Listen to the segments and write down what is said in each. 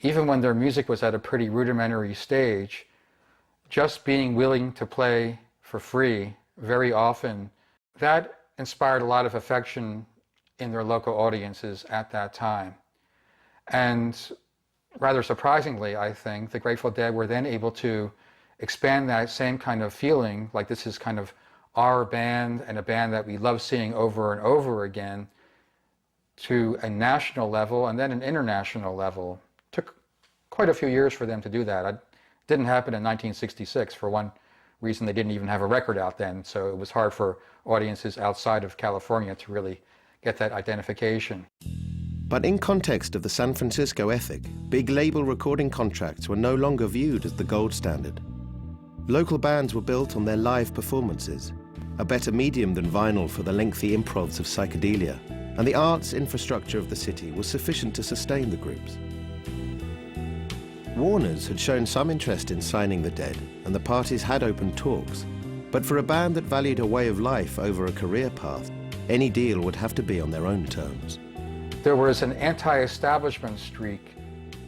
even when their music was at a pretty rudimentary stage, just being willing to play for free very often, that inspired a lot of affection in their local audiences at that time. And rather surprisingly, I think, the Grateful Dead were then able to expand that same kind of feeling, like this is kind of our band and a band that we love seeing over and over again, to a national level and then an international level. It took quite a few years for them to do that. It didn't happen in 1966. For one reason, they didn't even have a record out then, so it was hard for audiences outside of California to really get that identification. But in context of the San Francisco ethic, big label recording contracts were no longer viewed as the gold standard. Local bands were built on their live performances, a better medium than vinyl for the lengthy improvs of psychedelia, and the arts infrastructure of the city was sufficient to sustain the groups. Warner's had shown some interest in signing the Dead, and the parties had opened talks. But for a band that valued a way of life over a career path, any deal would have to be on their own terms. There was an anti-establishment streak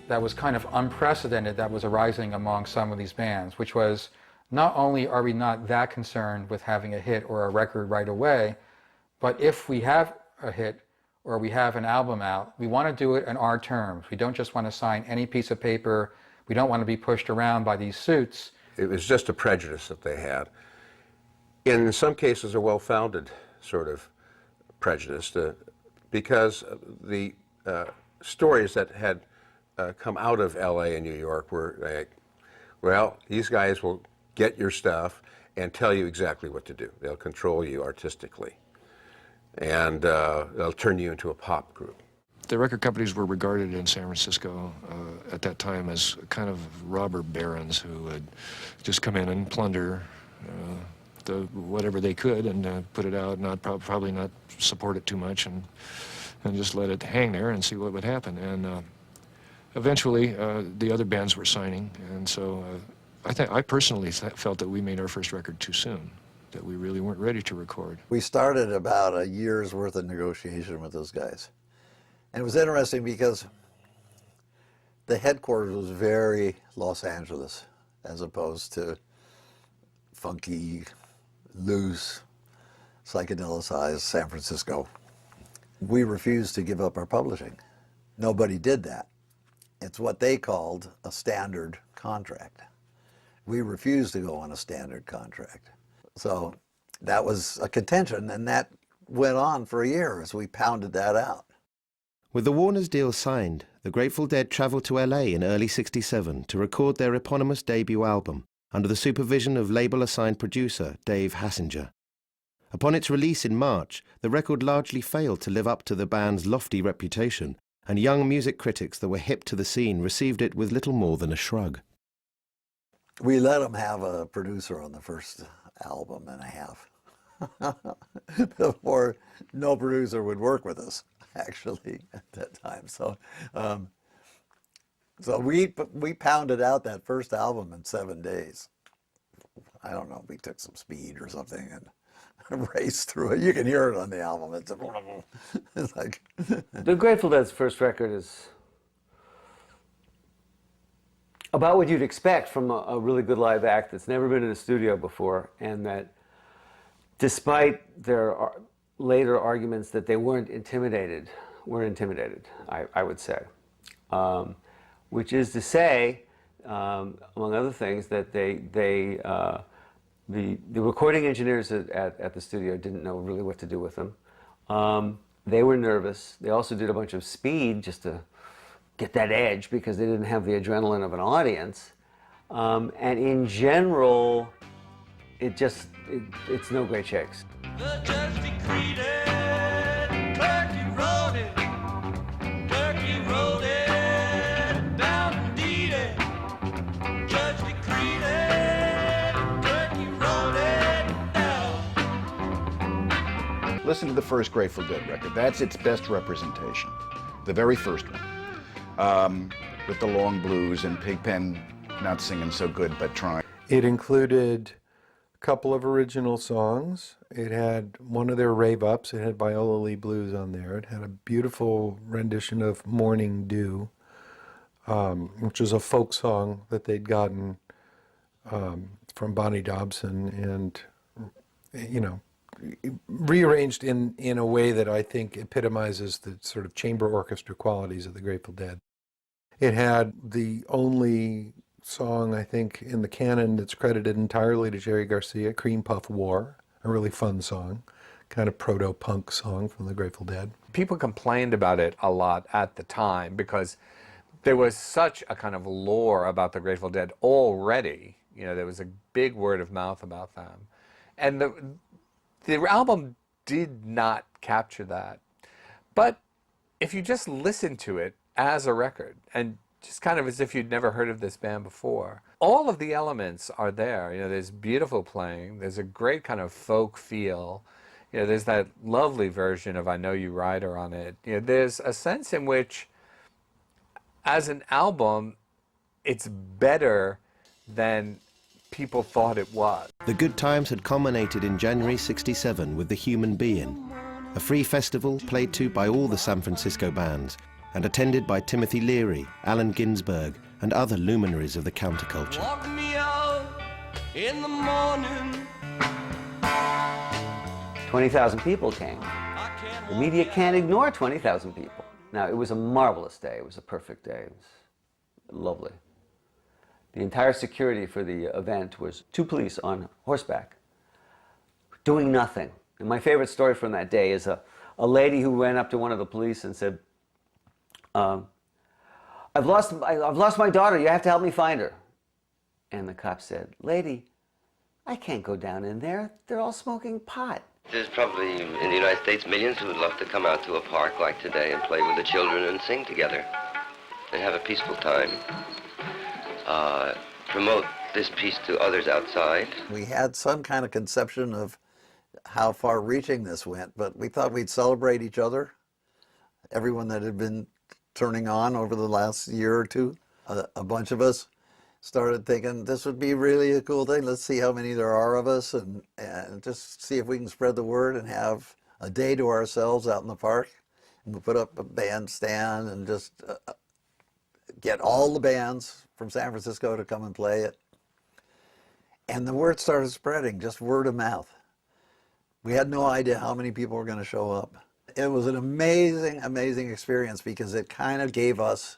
that was kind of unprecedented that was arising among some of these bands, which was, not only are we not that concerned with having a hit or a record right away, but if we have a hit or we have an album out, we want to do it on our terms. We don't just want to sign any piece of paper. We don't want to be pushed around by these suits. It was just a prejudice that they had. In some cases, a well-founded sort of prejudice, because the stories that had come out of LA and New York were like, well, these guys will get your stuff and tell you exactly what to do. They'll control you artistically, and they'll turn you into a pop group. The record companies were regarded in San Francisco at that time as kind of robber barons who would just come in and plunder whatever they could and put it out, probably not support it too much, and just let it hang there and see what would happen. And eventually, the other bands were signing, and so I personally felt that we made our first record too soon, that we really weren't ready to record. We started about a year's worth of negotiation with those guys. And it was interesting because the headquarters was very Los Angeles, as opposed to funky, loose, psychedelicized San Francisco. We refused to give up our publishing. Nobody did that. It's what they called a standard contract. We refused to go on a standard contract. So that was a contention, and that went on for a year as we pounded that out. With the Warner's deal signed, the Grateful Dead traveled to LA in early '67 to record their eponymous debut album under the supervision of label-assigned producer Dave Hassinger. Upon its release in March, the record largely failed to live up to the band's lofty reputation, and young music critics that were hip to the scene received it with little more than a shrug. We let them have a producer on the first album and a half before no producer would work with us, actually, at that time. So we pounded out that first album in 7 days. I don't know, we took some speed or something and raced through it. You can hear it on the album. It's like... The Grateful Dead's first record is about what you'd expect from a really good live act that's never been in a studio before, and that despite their later arguments that they weren't intimidated, I would say. Which is to say, among other things, that the recording engineers at the studio didn't know really what to do with them. They were nervous. They also did a bunch of speed just to get that edge because they didn't have the adrenaline of an audience. And in general, it's no great shakes. The judge decreed it, turkey rolled it, down indeed it. Judge decreed it, turkey rolled it down. Listen to the first Grateful Dead record. That's its best representation, the very first one. With the long blues and Pigpen not singing so good but trying. It included a couple of original songs. It had one of their rave-ups. It had Viola Lee Blues on there. It had a beautiful rendition of Morning Dew. which was a folk song that they'd gotten from Bonnie Dobson, and rearranged in a way that I think epitomizes the sort of chamber orchestra qualities of the Grateful Dead. It had the only song, I think, in the canon that's credited entirely to Jerry Garcia, Cream Puff War, a really fun song, kind of proto-punk song from the Grateful Dead. People complained about it a lot at the time because there was such a kind of lore about the Grateful Dead already. There was a big word of mouth about them. And the album did not capture that. But if you just listen to it as a record, and just kind of as if you'd never heard of this band before, all of the elements are there. There's beautiful playing, there's a great kind of folk feel, there's that lovely version of I Know You Rider on it. There's a sense in which, as an album, it's better than people thought it was. The good times had culminated in January '67 with The Human Being, a free festival played to by all the San Francisco bands and attended by Timothy Leary, Allen Ginsberg, and other luminaries of the counterculture. Walk me out in the morning. 20,000 people came. The media can't ignore 20,000 people. Now, it was a marvelous day. It was a perfect day. It was lovely. The entire security for the event was 2 police on horseback, doing nothing. And my favorite story from that day is a lady who ran up to one of the police and said, I've lost my daughter. You have to help me find her. And the cop said, lady, I can't go down in there. They're all smoking pot. There's probably, in the United States, millions who would love to come out to a park like today and play with the children and sing together and have a peaceful time. Promote this piece to others outside. We had some kind of conception of how far-reaching this went, but we thought we'd celebrate each other, everyone that had been turning on over the last year or two. A bunch of us started thinking this would be really a cool thing. Let's see how many there are of us and just see if we can spread the word and have a day to ourselves out in the park. And we'll put up a bandstand and just get all the bands from San Francisco to come and play it. And the word started spreading, just word of mouth. We had no idea how many people were going to show up. It was an amazing, amazing experience because it kind of gave us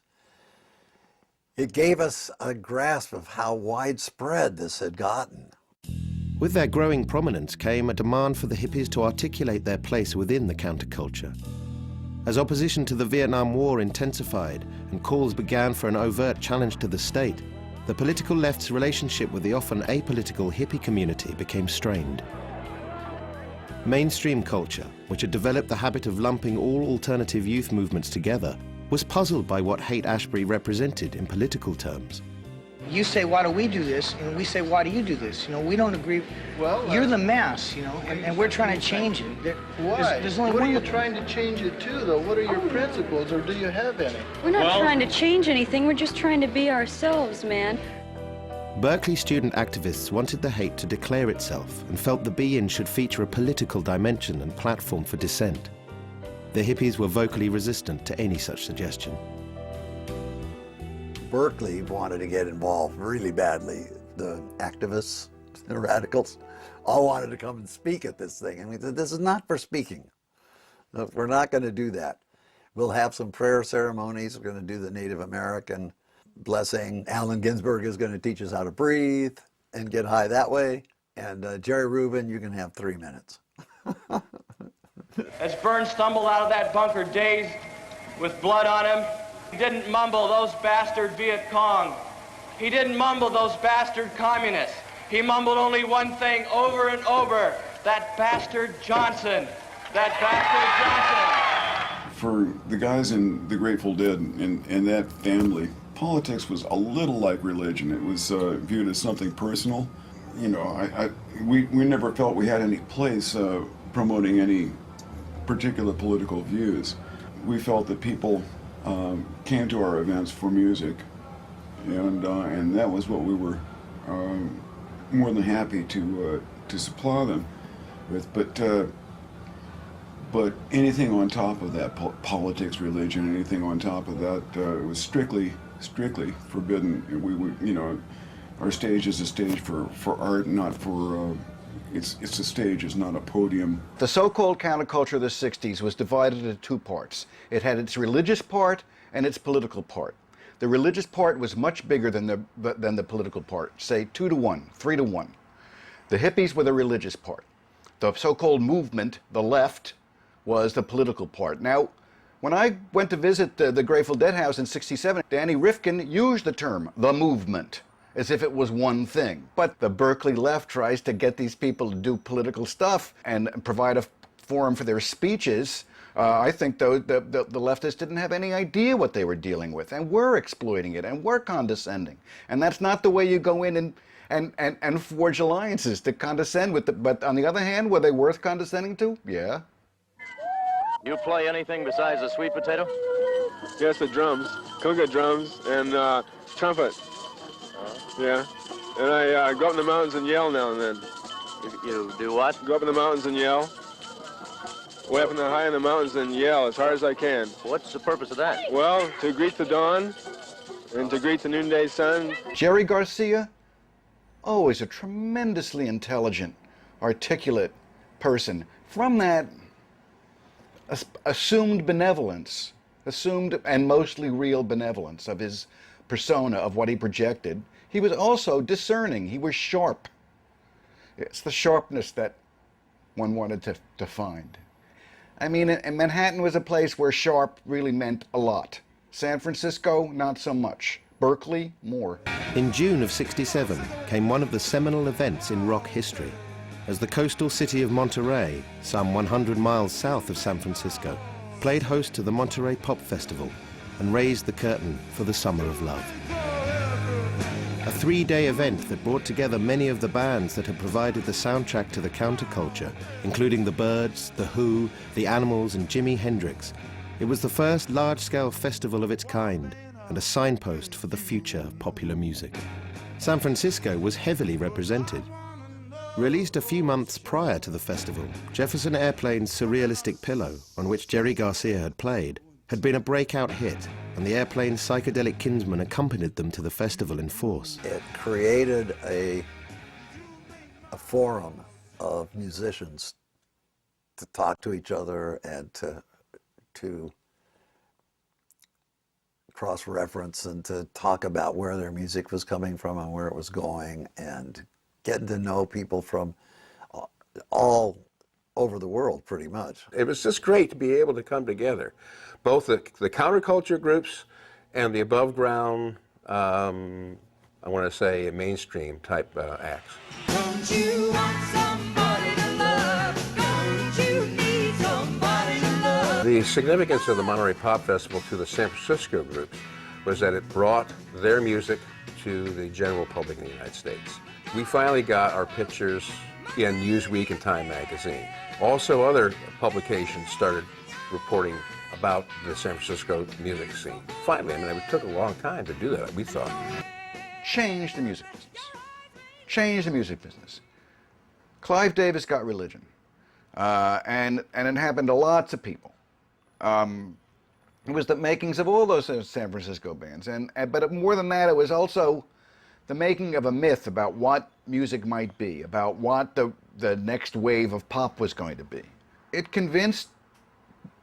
a grasp of how widespread this had gotten. With their growing prominence came a demand for the hippies to articulate their place within the counterculture. As opposition to the Vietnam War intensified and calls began for an overt challenge to the state, the political left's relationship with the often apolitical hippie community became strained. Mainstream culture, which had developed the habit of lumping all alternative youth movements together, was puzzled by what Haight-Ashbury represented in political terms. You say, why do we do this? And we say, why do you do this? We don't agree. Well, you're the mass, and we're trying to change it. Why? There's only what are you trying to change it to, though? What are your principles, or do you have any? We're not trying to change anything. We're just trying to be ourselves, man. Berkeley student activists wanted the Haight to declare itself and felt the Be-In should feature a political dimension and platform for dissent. The hippies were vocally resistant to any such suggestion. Berkeley wanted to get involved really badly. The activists, the radicals, all wanted to come and speak at this thing. And we said, this is not for speaking. No, we're not going to do that. We'll have some prayer ceremonies. We're going to do the Native American blessing. Allen Ginsberg is going to teach us how to breathe and get high that way. And Jerry Rubin, you can have 3 minutes. As Burns stumbled out of that bunker dazed with blood on him, he didn't mumble those bastard Viet Cong. He didn't mumble those bastard communists. He mumbled only one thing over and over, that bastard Johnson. That bastard Johnson. For the guys in the Grateful Dead and that family, politics was a little like religion. It was viewed as something personal. We never felt we had any place promoting any particular political views. We felt that people came to our events for music, and that was what we were more than happy to supply them with. But anything on top of that, politics, religion, anything on top of that, was strictly strictly forbidden. You know, our stage is a stage for art, not for, it's a stage, it's not a podium. The so-called counterculture of the 60s was divided into two parts. It had its religious part and its political part. The religious part was much bigger than the political part, say 2 to 1, 3 to 1. The hippies were the religious part. The so-called movement, the left, was the political part. Now, when I went to visit the Grateful Dead house in '67, Danny Rifkin used the term, the movement, as if it was one thing. But the Berkeley left tries to get these people to do political stuff and provide a forum for their speeches. I think, though, the leftists didn't have any idea what they were dealing with, and were exploiting it, and were condescending. And that's not the way you go in and forge alliances, to condescend with but on the other hand, were they worth condescending to? Yeah. You play anything besides the sweet potato? Yes, the drums, conga drums, and trumpet. Yeah, and I go up in the mountains and yell now and then. You do what? Go up in the mountains and yell. Way up in the high in the mountains and yell as hard as I can. What's the purpose of that? Well, to greet the dawn and to greet the noonday sun. Jerry Garcia, always a tremendously intelligent, articulate person. From that assumed benevolence, assumed and mostly real benevolence of his persona, of what he projected, he was also discerning. He was sharp. It's the sharpness that one wanted to find. I mean, and Manhattan was a place where sharp really meant a lot. San Francisco, not so much. Berkeley, more. In June of '67 came one of the seminal events in rock history, as the coastal city of Monterey, some 100 miles south of San Francisco, played host to the Monterey Pop Festival and raised the curtain for the Summer of Love. A 3-day event that brought together many of the bands that had provided the soundtrack to the counterculture, including the Byrds, the Who, the Animals, and Jimi Hendrix. It was the first large-scale festival of its kind and a signpost for the future of popular music. San Francisco was heavily represented. Released a few months prior to the festival, Jefferson Airplane's Surrealistic Pillow, on which Jerry Garcia had played, had been a breakout hit, and the Airplane's psychedelic kinsmen accompanied them to the festival in force. It created a forum of musicians to talk to each other and to cross-reference and to talk about where their music was coming from and where it was going, and getting to know people from all over the world, pretty much. It was just great to be able to come together, both the counterculture groups and the above ground, I want to say, mainstream type acts. Don't you want somebody to love? Don't you need somebody to love? The significance of the Monterey Pop Festival to the San Francisco groups was that it brought their music to the general public in the United States. We finally got our pictures in Newsweek and Time magazine. Also, other publications started reporting about the San Francisco music scene. Finally, I mean, it took a long time to do that, we thought. Changed the music business. Changed the music business. Clive Davis got religion. And it happened to lots of people. It was the makings of all those San Francisco bands. But more than that, it was also the making of a myth about what music might be, about what the next wave of pop was going to be. It convinced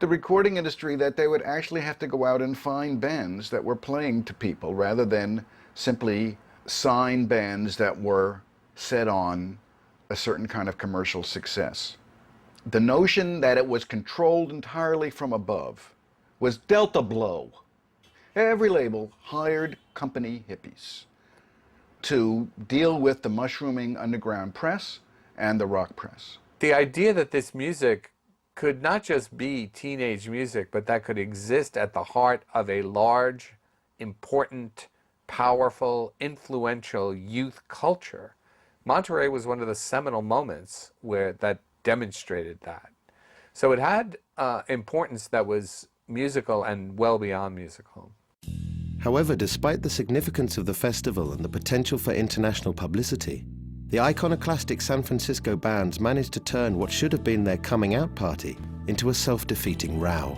the recording industry that they would actually have to go out and find bands that were playing to people rather than simply sign bands that were set on a certain kind of commercial success. The notion that it was controlled entirely from above was dealt a blow. Every label hired company hippies to deal with the mushrooming underground press and the rock press. The idea that this music could not just be teenage music, but that could exist at the heart of a large, important, powerful, influential youth culture. Monterey was one of the seminal moments where that demonstrated that. So it had importance that was musical and well beyond musical. However, despite the significance of the festival and the potential for international publicity, the iconoclastic San Francisco bands managed to turn what should have been their coming out party into a self-defeating row.